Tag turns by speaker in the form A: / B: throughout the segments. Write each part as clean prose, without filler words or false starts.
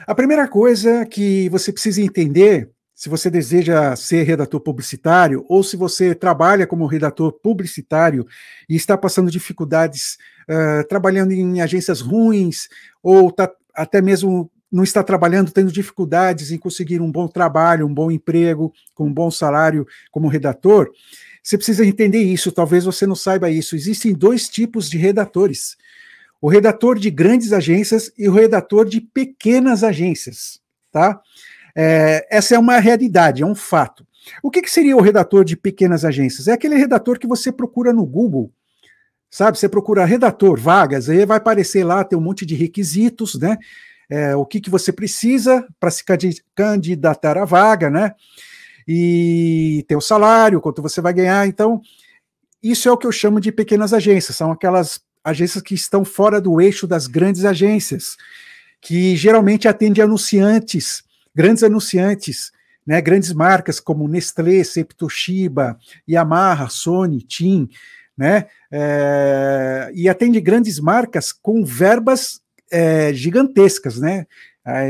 A: A primeira coisa que você precisa entender, se você deseja ser redator publicitário, ou se você trabalha como redator publicitário e está passando dificuldades trabalhando em agências ruins, ou até mesmo não está trabalhando, tendo dificuldades em conseguir um bom trabalho, um bom emprego, com um bom salário como redator, você precisa entender isso. Talvez você não saiba isso. Existem dois tipos de redatores: o redator de grandes agências e o redator de pequenas agências, tá? Essa é uma realidade, é um fato. O que seria o redator de pequenas agências? É aquele redator que você procura no Google, sabe? Você procura redator, vagas, aí vai aparecer lá, tem um monte de requisitos, né? O que você precisa para se candidatar à vaga, né? E tem o salário, quanto você vai ganhar. Então, isso é o que eu chamo de pequenas agências, são aquelas agências que estão fora do eixo das grandes agências, que geralmente atendem anunciantes, grandes anunciantes, né, grandes marcas como Nestlé, Septo, Toshiba, Yamaha, Sony, TIM, né, e atende grandes marcas com verbas gigantescas, né,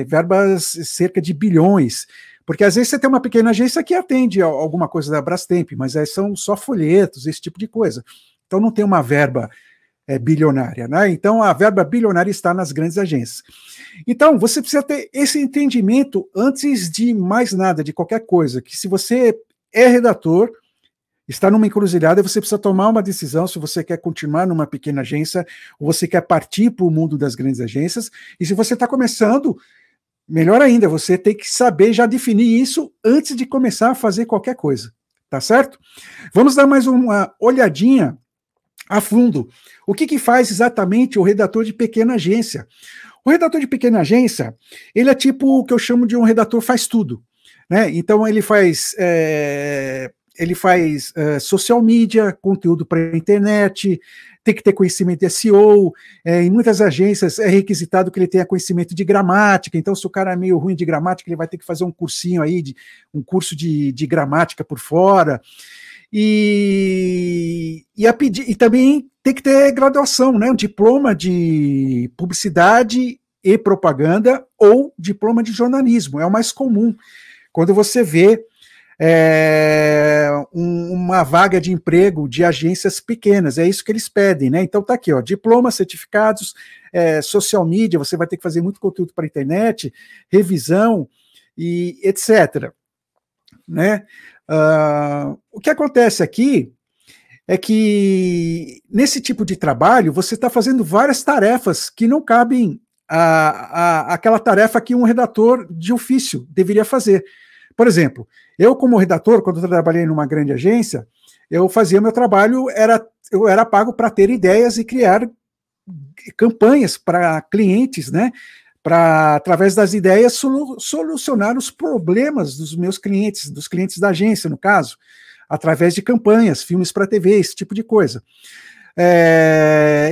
A: verbas cerca de bilhões, porque às vezes você tem uma pequena agência que atende alguma coisa da Brastemp, mas são só folhetos, esse tipo de coisa. Então não tem uma verba bilionária, né? Então a verba bilionária está nas grandes agências. Então você precisa ter esse entendimento antes de mais nada, de qualquer coisa, que se você é redator, está numa encruzilhada, você precisa tomar uma decisão se você quer continuar numa pequena agência ou você quer partir para o mundo das grandes agências. E se você está começando, melhor ainda, você tem que saber já definir isso antes de começar a fazer qualquer coisa, tá certo? Vamos dar mais uma olhadinha a fundo. O que faz exatamente o redator de pequena agência? O redator de pequena agência, ele é tipo o que eu chamo de um redator faz tudo, né? Então ele faz social media, conteúdo para a internet, tem que ter conhecimento de SEO, em muitas agências é requisitado que ele tenha conhecimento de gramática, então se o cara é meio ruim de gramática, ele vai ter que fazer um cursinho aí, um curso de gramática por fora, e também tem que ter graduação, né? Um diploma de publicidade e propaganda ou diploma de jornalismo, é o mais comum. Quando você vê uma vaga de emprego de agências pequenas, é isso que eles pedem, né? Então tá aqui, ó, diploma, certificados, social media, você vai ter que fazer muito conteúdo para a internet, revisão e etc. Né? O que acontece aqui é que nesse tipo de trabalho você está fazendo várias tarefas que não cabem àquela tarefa que um redator de ofício deveria fazer. Por exemplo, eu como redator, quando eu trabalhei numa grande agência, eu fazia meu trabalho, eu era pago para ter ideias e criar campanhas para clientes, né? Para, através das ideias, solucionar os problemas dos meus clientes, dos clientes da agência, no caso, através de campanhas, filmes para TV, esse tipo de coisa.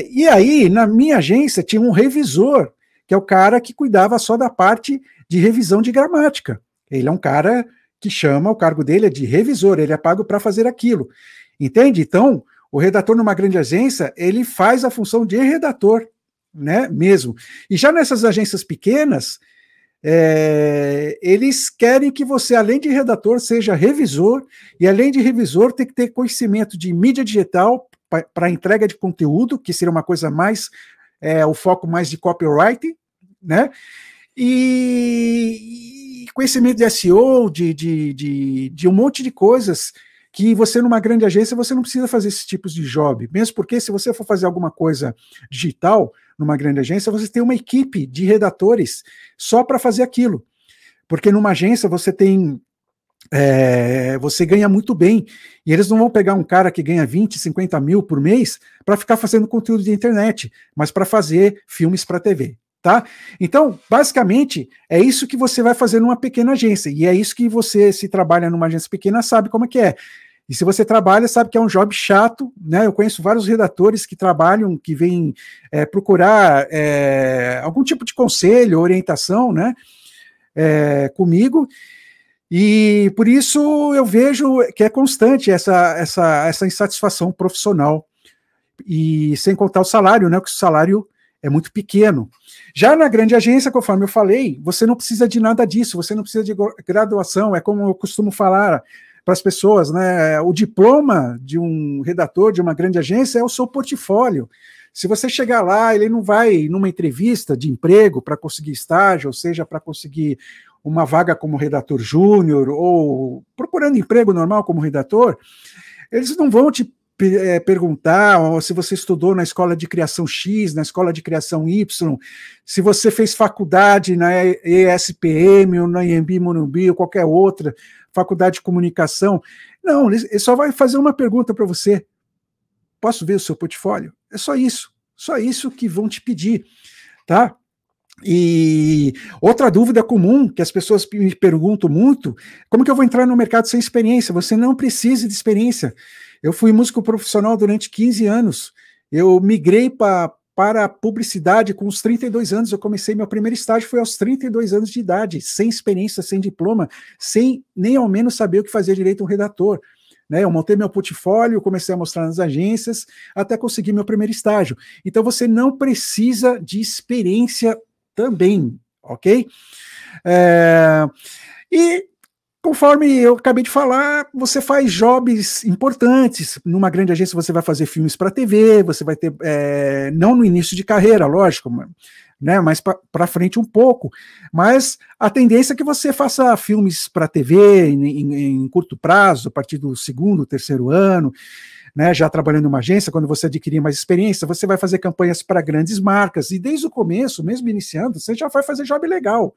A: E aí, na minha agência, tinha um revisor, que é o cara que cuidava só da parte de revisão de gramática. Ele é um cara que o cargo dele é de revisor, ele é pago para fazer aquilo. Entende? Então, o redator numa grande agência, ele faz a função de redator, né, mesmo. E já nessas agências pequenas, eles querem que você, além de redator, seja revisor, e além de revisor, tem que ter conhecimento de mídia digital para entrega de conteúdo, que seria uma coisa mais, o foco mais de copywriting, né, e conhecimento de SEO, de um monte de coisas que você, numa grande agência, você não precisa fazer esses tipos de job, mesmo porque se você for fazer alguma coisa digital numa grande agência, você tem uma equipe de redatores só para fazer aquilo, porque numa agência você tem você ganha muito bem, e eles não vão pegar um cara que ganha 20, 50 mil por mês para ficar fazendo conteúdo de internet, mas para fazer filmes para TV. Tá? Então, basicamente, é isso que você vai fazer numa pequena agência, e é isso que você, se trabalha numa agência pequena, sabe como é que é. E se você trabalha, sabe que é um job chato, né? Eu conheço vários redatores que trabalham, que vêm procurar algum tipo de conselho, orientação, né? Comigo, e por isso eu vejo que é constante essa insatisfação profissional, e sem contar o salário, né? Que o salário é muito pequeno. Já na grande agência, conforme eu falei, você não precisa de nada disso, você não precisa de graduação, é como eu costumo falar para as pessoas, né? O diploma de um redator de uma grande agência é o seu portfólio. Se você chegar lá, ele não vai numa entrevista de emprego para conseguir estágio, ou seja, para conseguir uma vaga como redator júnior, ou procurando emprego normal como redator, eles não vão te perguntar se você estudou na escola de criação X, na escola de criação Y, se você fez faculdade na ESPM ou na IMB Morumbi ou qualquer outra faculdade de comunicação. Não, ele só vai fazer uma pergunta para você. Posso ver o seu portfólio? É só isso que vão te pedir, tá? E outra dúvida comum que as pessoas me perguntam muito, como que eu vou entrar no mercado sem experiência? Você não precisa de experiência. Eu fui músico profissional durante 15 anos, eu migrei para a publicidade com os 32 anos, eu comecei meu primeiro estágio, foi aos 32 anos de idade, sem experiência, sem diploma, sem nem ao menos saber o que fazia direito um redator. Né, eu montei meu portfólio, comecei a mostrar nas agências, até conseguir meu primeiro estágio. Então você não precisa de experiência também, ok? E conforme eu acabei de falar, você faz jobs importantes. Numa grande agência você vai fazer filmes para TV, você vai ter, não no início de carreira, lógico, né, mais para frente um pouco, mas a tendência é que você faça filmes para TV em curto prazo, a partir do segundo, terceiro ano, né, já trabalhando em uma agência, quando você adquirir mais experiência, você vai fazer campanhas para grandes marcas, e desde o começo, mesmo iniciando, você já vai fazer job legal.